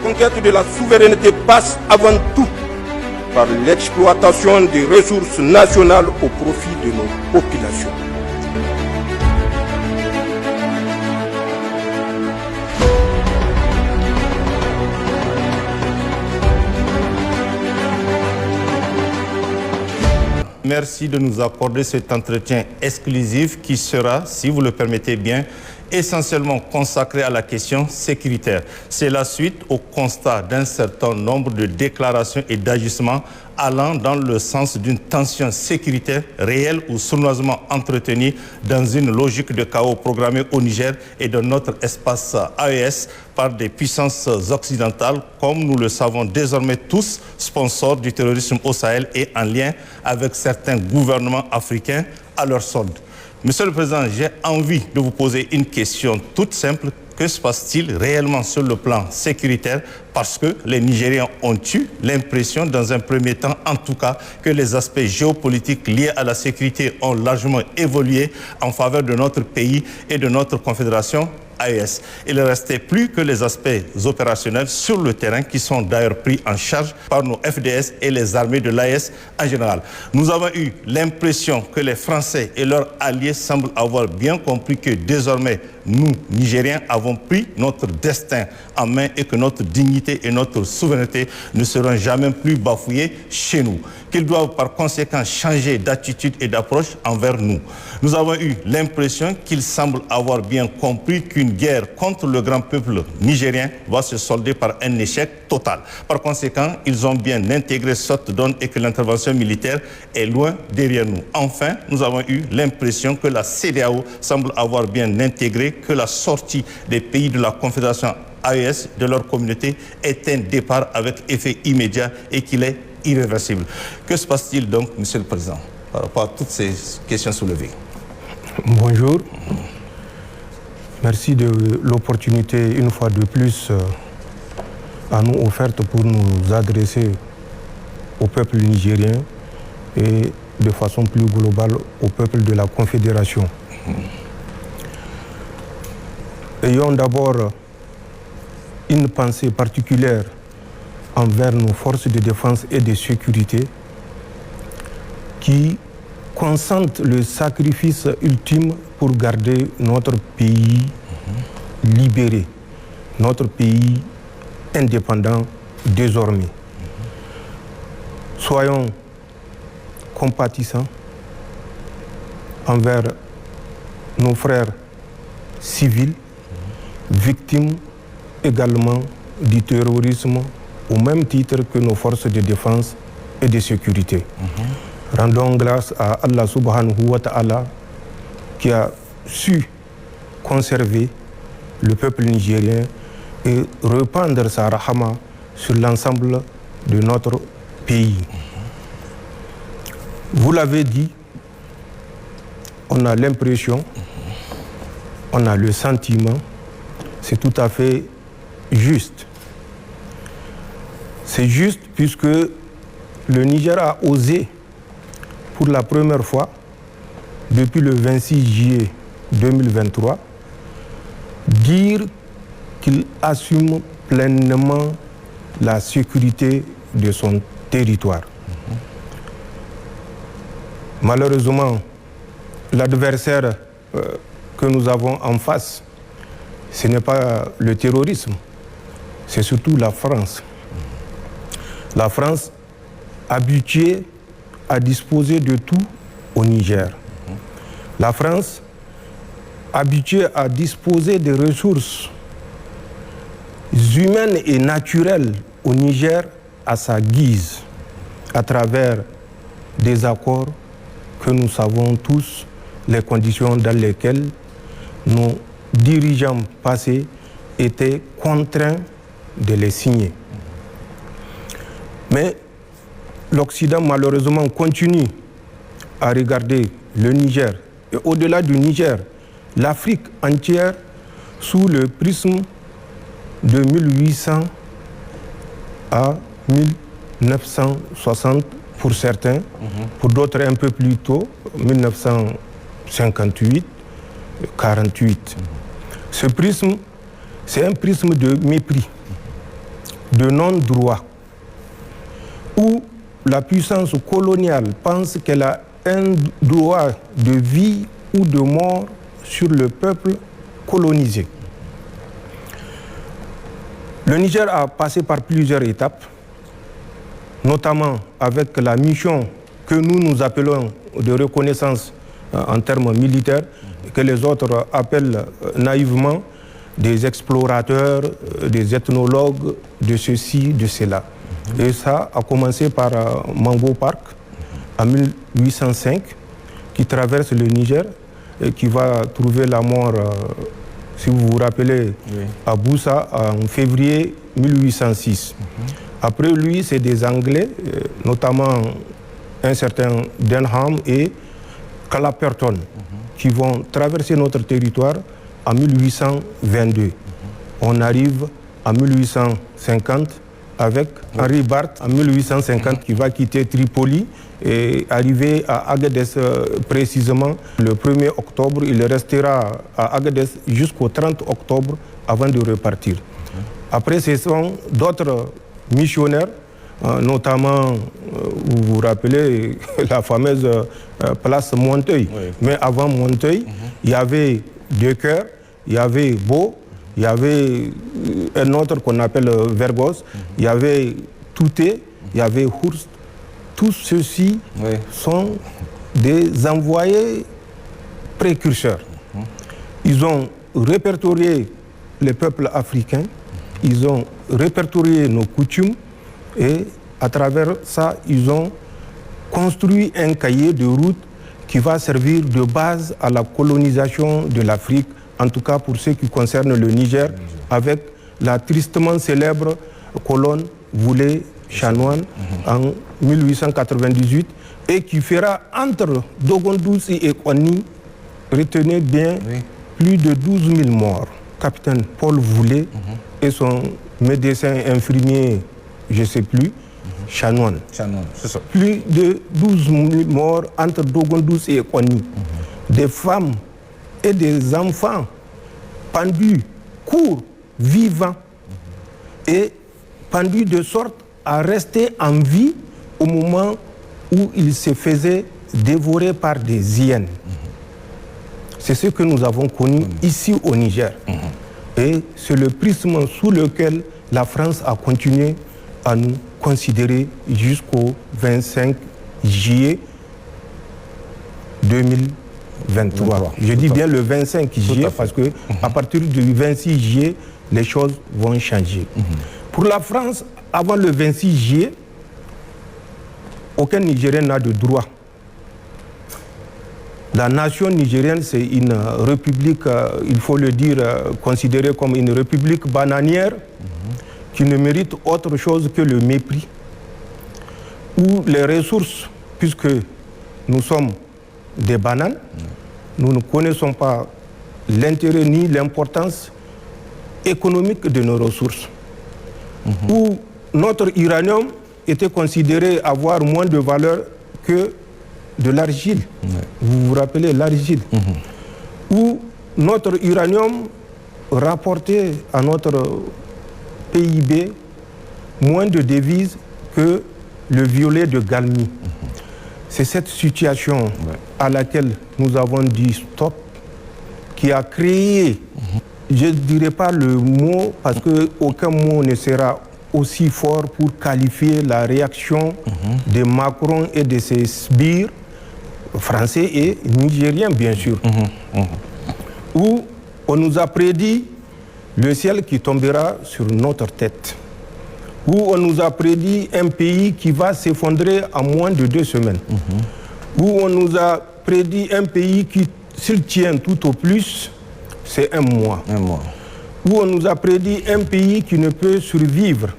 conquête de la souveraineté passe avant tout par l'exploitation des ressources nationales au profit de nos populations. Merci de nous accorder cet entretien exclusif qui sera, si vous le permettez bien, essentiellement consacré à la question sécuritaire. C'est la suite au constat d'un certain nombre de déclarations et d'agissements allant dans le sens d'une tension sécuritaire réelle ou sournoisement entretenue dans une logique de chaos programmé au Niger et dans notre espace AES par des puissances occidentales, comme nous le savons désormais tous, sponsors du terrorisme au Sahel et en lien avec certains gouvernements africains à leur solde. Monsieur le Président, j'ai envie de vous poser une question toute simple. Que se passe-t-il réellement sur le plan sécuritaire? Parce que les Nigériens ont eu l'impression, dans un premier temps en tout cas, que les aspects géopolitiques liés à la sécurité ont largement évolué en faveur de notre pays et de notre confédération AES. Il ne restait plus que les aspects opérationnels sur le terrain qui sont d'ailleurs pris en charge par nos FDS et les armées de l'AES en général. Nous avons eu l'impression que les Français et leurs alliés semblent avoir bien compris que désormais, nous, Nigériens, avons pris notre destin en main et que notre dignité et notre souveraineté ne seront jamais plus bafouées chez nous. Qu'ils doivent par conséquent changer d'attitude et d'approche envers nous. Nous avons eu l'impression qu'ils semblent avoir bien compris qu'une guerre contre le grand peuple nigérien va se solder par un échec total. Par conséquent, ils ont bien intégré cette donne et que l'intervention militaire est loin derrière nous. Enfin, nous avons eu l'impression que la CEDEAO semble avoir bien intégré que la sortie des pays de la Confédération AES de leur communauté est un départ avec effet immédiat et qu'il est irréversible. Que se passe-t-il donc, Monsieur le Président, par rapport à toutes ces questions soulevées? Bonjour. Merci de l'opportunité, une fois de plus, à nous offerte pour nous adresser au peuple nigérien et de façon plus globale au peuple de la Confédération. Ayons d'abord une pensée particulière envers nos forces de défense et de sécurité qui consentent le sacrifice ultime pour garder notre pays libéré, notre pays indépendant désormais. Soyons compatissants envers nos frères civils, victimes également du terrorisme au même titre que nos forces de défense et de sécurité. Rendons grâce à Allah subhanahu wa ta'ala qui a su conserver le peuple nigérien et répandre sa rahama sur l'ensemble de notre pays. Vous l'avez dit, on a l'impression, on a le sentiment, c'est tout à fait juste. C'est juste puisque le Niger a osé, pour la première fois, depuis le 26 juillet 2023, dire qu'il assume pleinement la sécurité de son territoire. Malheureusement, l'adversaire que nous avons en face, ce n'est pas le terrorisme, c'est surtout la France. La France, habituée à disposer de tout au Niger. La France, habituée à disposer des ressources humaines et naturelles au Niger à sa guise, à travers des accords que nous savons tous, les conditions dans lesquelles nos dirigeants passés étaient contraints de les signer. Mais l'Occident, malheureusement, continue à regarder le Niger et au-delà du Niger, l'Afrique entière sous le prisme de 1800 à 1960 pour certains, pour d'autres un peu plus tôt, 1958, 48. Ce prisme, c'est un prisme de mépris. de non-droit, où la puissance coloniale pense qu'elle a un droit de vie ou de mort sur le peuple colonisé. Le Niger a passé par plusieurs étapes, notamment avec la mission que nous appelons de reconnaissance en termes militaires, que les autres appellent naïvement des explorateurs, des ethnologues, de ceci, de cela. Et ça a commencé par Mango Park en 1805, qui traverse le Niger et qui va trouver la mort, si vous vous rappelez, à Boussa en février 1806. Après lui, c'est des Anglais, notamment un certain Denham et Clapperton, qui vont traverser notre territoire en 1822. On arrive en 1850 avec Henri Barth en 1850 qui va quitter Tripoli et arriver à Agadez précisément le 1er octobre. Il restera à Agadez jusqu'au 30 octobre avant de repartir. Après, ce sont d'autres missionnaires, notamment, vous vous rappelez, la fameuse place Monteuil. Mais avant Monteuil, il y avait Decoeur, il y avait Beau, il y avait un autre qu'on appelle Vergos, il y avait Touté, il y avait Hurst. Tous ceux-ci sont des envoyés précurseurs. Ils ont répertorié les peuples africains, ils ont répertorié nos coutumes et à travers ça, ils ont construit un cahier de route qui va servir de base à la colonisation de l'Afrique, en tout cas pour ce qui concerne le Niger, avec la tristement célèbre colonne Voulé-Chanoine en 1898 et qui fera entre Dogondoussi et Kouani, retenez bien, plus de 12 000 morts. Capitaine Paul Voulé et son médecin infirmier, je ne sais plus, Chanoine. C'est ça. Plus de 12 000 morts entre Dogondoussi et Kouani. Des femmes et des enfants pendus, courts, vivants, et pendus de sorte à rester en vie au moment où ils se faisaient dévorer par des hyènes. C'est ce que nous avons connu ici au Niger. Et c'est le prisme sous lequel la France a continué à nous considérer jusqu'au 25 juillet 2023. Je dis bien le 25 juillet parce que à partir du 26 juillet, les choses vont changer. Pour la France, avant le 26 juillet, aucun Nigérien n'a de droit. La nation nigérienne, c'est une république, il faut le dire, considérée comme une république bananière qui ne mérite autre chose que le mépris, où les ressources, puisque nous sommes des bananes, nous ne connaissons pas l'intérêt ni l'importance économique de nos ressources, où notre uranium était considéré avoir moins de valeur que de l'argile. Vous vous rappelez l'argile, où notre uranium rapportait à notre PIB moins de devises que le violet de Galmi. C'est cette situation à laquelle nous avons dit stop qui a créé, je ne dirais pas le mot parce qu'aucun mot ne sera aussi fort pour qualifier la réaction de Macron et de ses sbires français et nigériens, bien sûr, où on nous a prédit le ciel qui tombera sur notre tête, où on nous a prédit un pays qui va s'effondrer en moins de 2 semaines, où on nous a prédit un pays qui, s'il tient tout au plus, c'est 1 mois, où on nous a prédit un pays qui ne peut survivre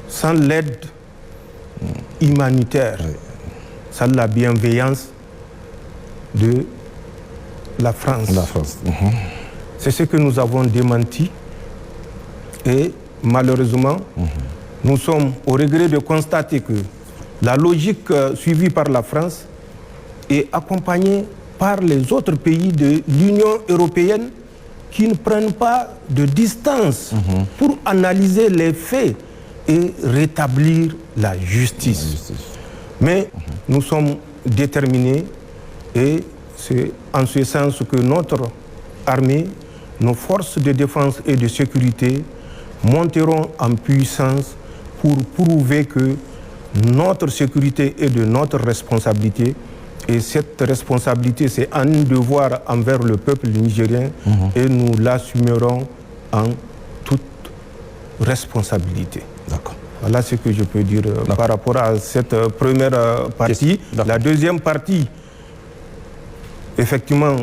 sans l'aide humanitaire, sans la bienveillance de la France. C'est ce que nous avons démenti et malheureusement, nous sommes au regret de constater que la logique suivie par la France est accompagnée par les autres pays de l'Union européenne qui ne prennent pas de distance pour analyser les faits et rétablir la justice. Mais nous sommes déterminés et c'est en ce sens que notre armée, nos forces de défense et de sécurité monteront en puissance pour prouver que notre sécurité est de notre responsabilité. Et cette responsabilité, c'est un devoir envers le peuple nigérien et nous l'assumerons en toute responsabilité. D'accord. Voilà ce que je peux dire par rapport à cette première partie. La deuxième partie, effectivement,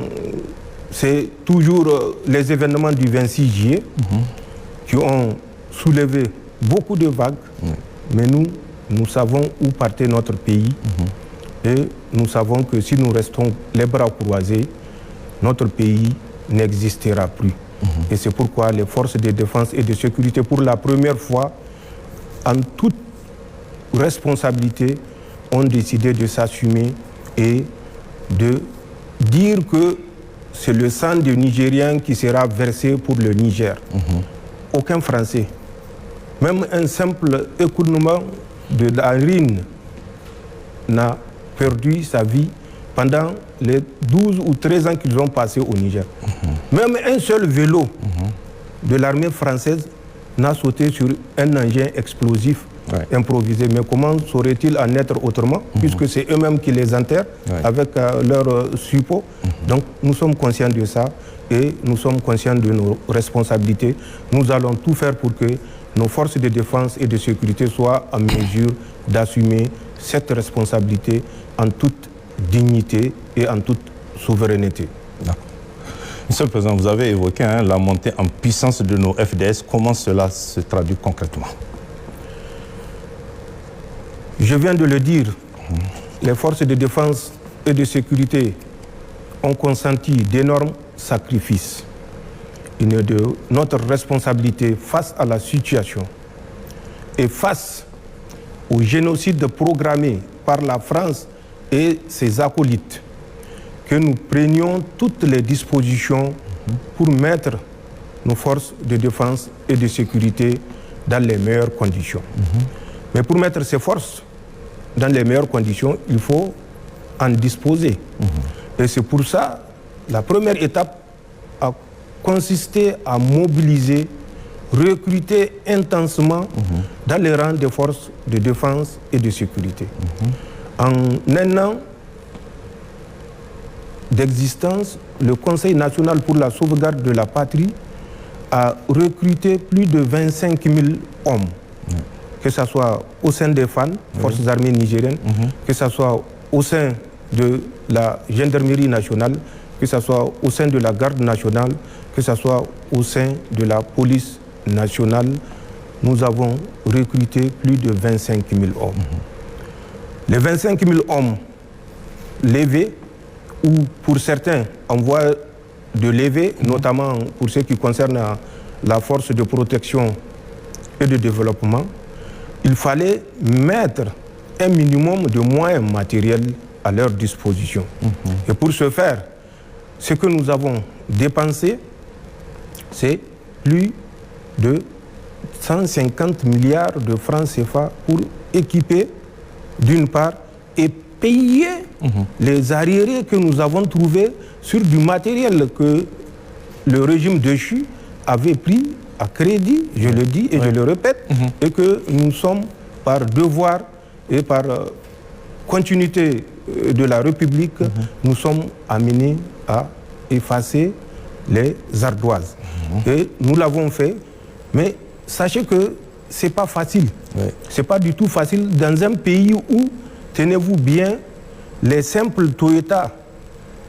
c'est toujours les événements du 26 juillet qui ont soulevé beaucoup de vagues, mais nous savons où partait notre pays et nous savons que si nous restons les bras croisés, notre pays n'existera plus. Et c'est pourquoi les forces de défense et de sécurité, pour la première fois, en toute responsabilité, ont décidé de s'assumer et de dire que c'est le sang des Nigériens qui sera versé pour le Niger. Aucun Français, même un simple écoulement de la rine, n'a perdu sa vie pendant les 12 ou 13 ans qu'ils ont passés au Niger. Même un seul vélo de l'armée française n'a sauté sur un engin explosif improvisé. Mais comment saurait-il en être autrement, puisque c'est eux-mêmes qui les enterrent avec leur suppôt. Donc nous sommes conscients de ça et nous sommes conscients de nos responsabilités. Nous allons tout faire pour que nos forces de défense et de sécurité soient en mesure d'assumer cette responsabilité en toute dignité et en toute souveraineté. Monsieur le Président, vous avez évoqué la montée en puissance de nos FDS. Comment cela se traduit concrètement? Je viens de le dire, les forces de défense et de sécurité ont consenti d'énormes sacrifices. Il est de notre responsabilité face à la situation et face au génocide programmé par la France et ses acolytes que nous prenions toutes les dispositions pour mettre nos forces de défense et de sécurité dans les meilleures conditions. Mais pour mettre ces forces dans les meilleures conditions, il faut en disposer. Et c'est pour ça, la première étape a consisté à mobiliser, recruter intensément dans les rangs des forces de défense et de sécurité. En un an d'existence, le Conseil national pour la sauvegarde de la patrie a recruté plus de 25 000 hommes, que ce soit au sein des FAN, Forces armées nigériennes, que ce soit au sein de la gendarmerie nationale, que ce soit au sein de la garde nationale, que ce soit au sein de la police nationale. Nous avons recruté plus de 25 000 hommes. Les 25 000 hommes levés, ou pour certains en voie de levée, notamment pour ce qui concerne la force de protection et de développement, il fallait mettre un minimum de moyens matériels à leur disposition. Et pour ce faire, ce que nous avons dépensé, c'est plus de 150 milliards de francs CFA pour équiper, d'une part, et payer les arriérés que nous avons trouvés sur du matériel que le régime déchu avait pris à crédit, je le dis et je le répète, et que nous sommes, par devoir et par continuité de la République, nous sommes amenés à effacer les ardoises. Et nous l'avons fait, mais sachez que ce n'est pas facile. Ce n'est pas du tout facile dans un pays où, tenez-vous bien, les simples Toyota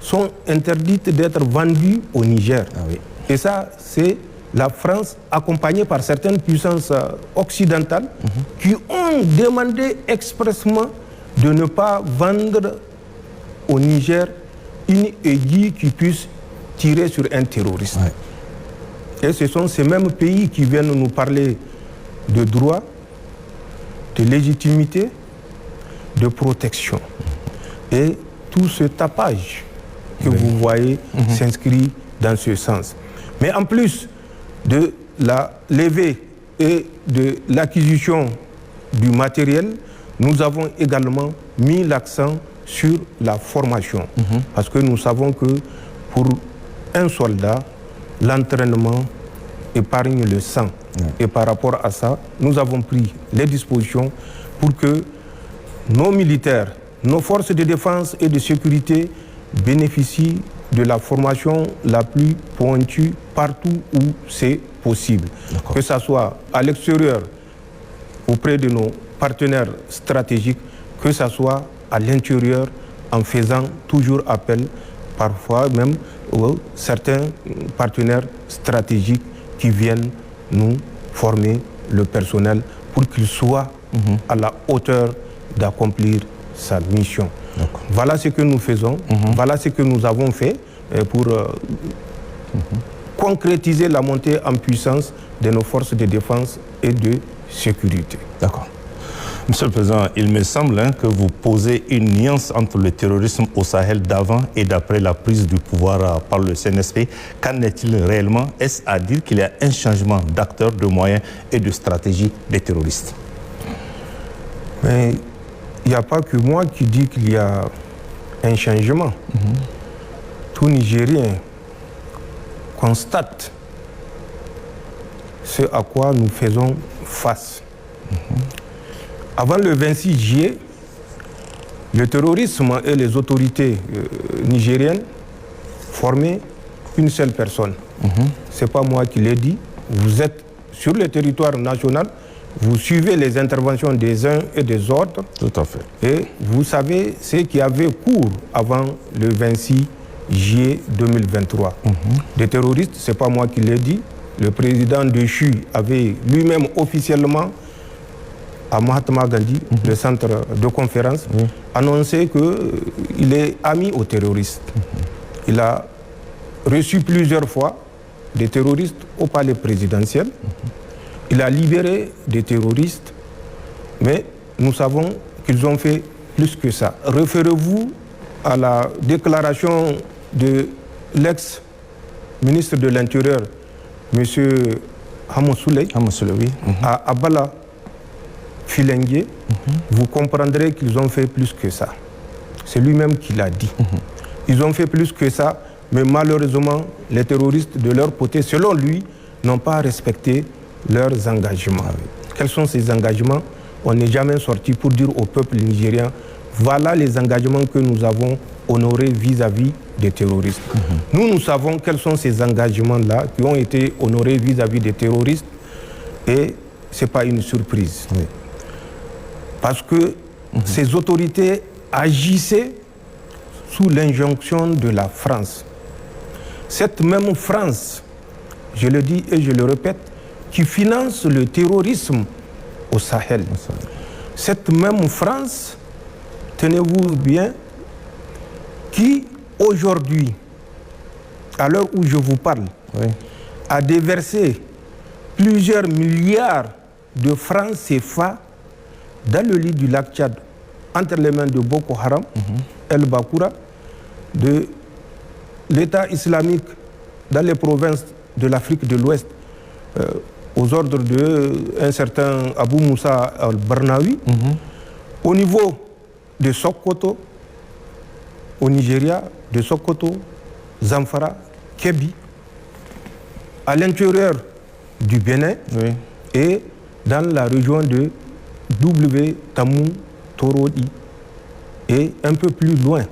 sont interdites d'être vendues au Niger. Et ça, c'est la France, accompagnée par certaines puissances occidentales, qui ont demandé expressément de ne pas vendre au Niger une aiguille qui puisse tirer sur un terroriste. Et ce sont ces mêmes pays qui viennent nous parler de droit, de légitimité, de protection. Et tout ce tapage que vous voyez s'inscrit dans ce sens. Mais en plus de la levée et de l'acquisition du matériel, nous avons également mis l'accent sur la formation. Parce que nous savons que pour un soldat, l'entraînement épargne le sang. Et par rapport à ça, nous avons pris les dispositions pour que nos militaires, nos forces de défense et de sécurité bénéficient de la formation la plus pointue partout où c'est possible. Que ce soit à l'extérieur, auprès de nos partenaires stratégiques, que ce soit à l'intérieur, en faisant toujours appel, parfois même, aux certains partenaires stratégiques qui viennent nous former le personnel pour qu'il soit à la hauteur d'accomplir sa mission. Voilà ce que nous faisons, voilà ce que nous avons fait pour concrétiser la montée en puissance de nos forces de défense et de sécurité. D'accord. Monsieur le Président, il me semble que vous posez une nuance entre le terrorisme au Sahel d'avant et d'après la prise du pouvoir par le CNSP. Qu'en est-il réellement? Est-ce à dire qu'il y a un changement d'acteurs, de moyens et de stratégie des terroristes? Mais il n'y a pas que moi qui dis qu'il y a un changement. Tout Nigérien constate ce à quoi nous faisons face. Avant le 26 juillet, le terrorisme et les autorités nigériennes formaient une seule personne. Ce n'est pas moi qui l'ai dit. Vous êtes sur le territoire national, vous suivez les interventions des uns et des autres. Tout à fait. Et vous savez ce qui avait cours avant le 26 juillet 2023. Des terroristes, ce n'est pas moi qui l'ai dit. Le président de CHU avait lui-même officiellement à Mahatma Gandhi, le centre de conférence, annoncé qu'il est ami aux terroristes. Il a reçu plusieurs fois des terroristes au palais présidentiel. Il a libéré des terroristes, mais nous savons qu'ils ont fait plus que ça. Référez-vous à la déclaration de l'ex-ministre de l'Intérieur, M. Hamosouley, à Abala, Filengue, vous comprendrez qu'ils ont fait plus que ça. C'est lui-même qui l'a dit. Ils ont fait plus que ça, mais malheureusement, les terroristes de leur côté, selon lui, n'ont pas respecté leurs engagements. Quels sont ces engagements? On n'est jamais sorti pour dire au peuple nigérien, voilà les engagements que nous avons honorés vis-à-vis des terroristes. Nous savons quels sont ces engagements-là qui ont été honorés vis-à-vis des terroristes, et ce n'est pas une surprise. Parce que ces autorités agissaient sous l'injonction de la France. Cette même France, je le dis et je le répète, qui finance le terrorisme au Sahel. Cette même France, tenez-vous bien, qui aujourd'hui, à l'heure où je vous parle, a déversé plusieurs milliards de francs CFA dans le lit du lac Tchad, entre les mains de Boko Haram, El Bakoura, de l'État islamique dans les provinces de l'Afrique de l'Ouest, aux ordres d'un certain Abou Moussa al-Barnawi, au niveau de Sokoto, au Nigeria, de Sokoto, Zamfara, Kebbi, à l'intérieur du Bénin et dans la région de Tamou, Torodi et un peu plus loin.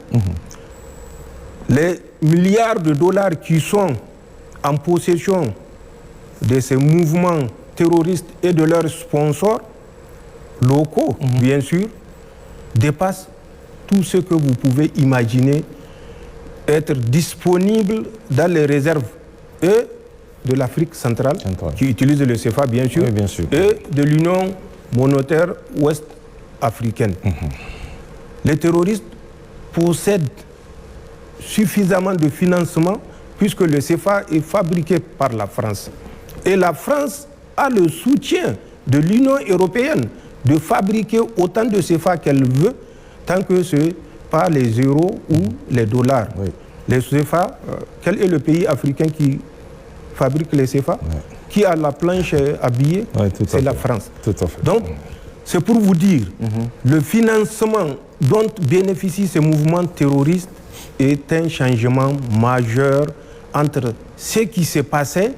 Les milliards de dollars qui sont en possession de ces mouvements terroristes et de leurs sponsors locaux, bien sûr, dépassent tout ce que vous pouvez imaginer être disponible dans les réserves et de l'Afrique centrale, qui utilise le CFA, bien sûr, et de l'Union monétaire ouest-africaine. Les terroristes possèdent suffisamment de financement puisque le CFA est fabriqué par la France. Et la France a le soutien de l'Union européenne de fabriquer autant de CFA qu'elle veut, tant que ce n'est pas les euros ou les dollars. Les CFA, quel est le pays africain qui fabrique les CFA, qui a la planche à billets, c'est la France. Tout à fait. Donc, c'est pour vous dire, le financement dont bénéficient ces mouvements terroristes est un changement majeur entre ce qui s'est passé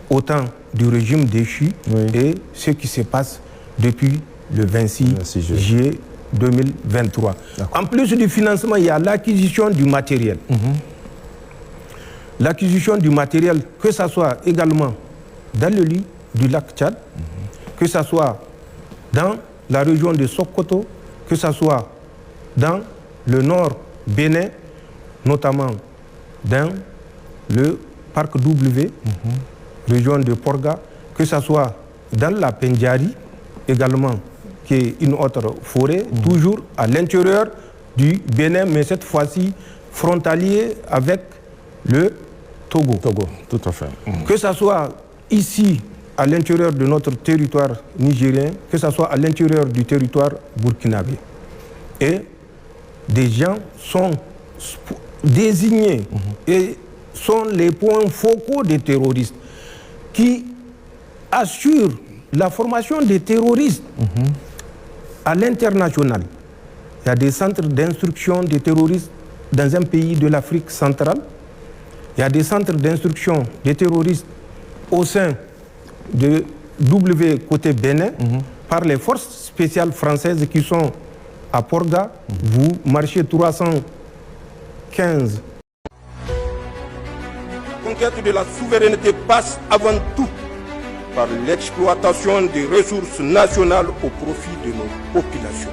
au temps du régime déchu et ce qui se passe depuis le 26 juillet 2023. En plus du financement, il y a l'acquisition du matériel. L'acquisition du matériel, que ce soit également dans le lit du lac Tchad, que ce soit dans la région de Sokoto, que ce soit dans le nord Bénin, notamment dans le parc W, région de Porga, que ce soit dans la Pendjari, également, qui est une autre forêt, toujours à l'intérieur du Bénin, mais cette fois-ci frontalier avec le Togo. Tout à fait. Que ce soit ici, à l'intérieur de notre territoire nigérien, que ce soit à l'intérieur du territoire burkinabé. Et des gens sont désignés et sont les points focaux des terroristes qui assurent la formation des terroristes à l'international. Il y a des centres d'instruction des terroristes dans un pays de l'Afrique centrale. Il y a des centres d'instruction des terroristes au sein de W côté Bénin par les forces spéciales françaises qui sont à Porga. Vous marchez 315. La conquête de la souveraineté passe avant tout par l'exploitation des ressources nationales au profit de nos populations.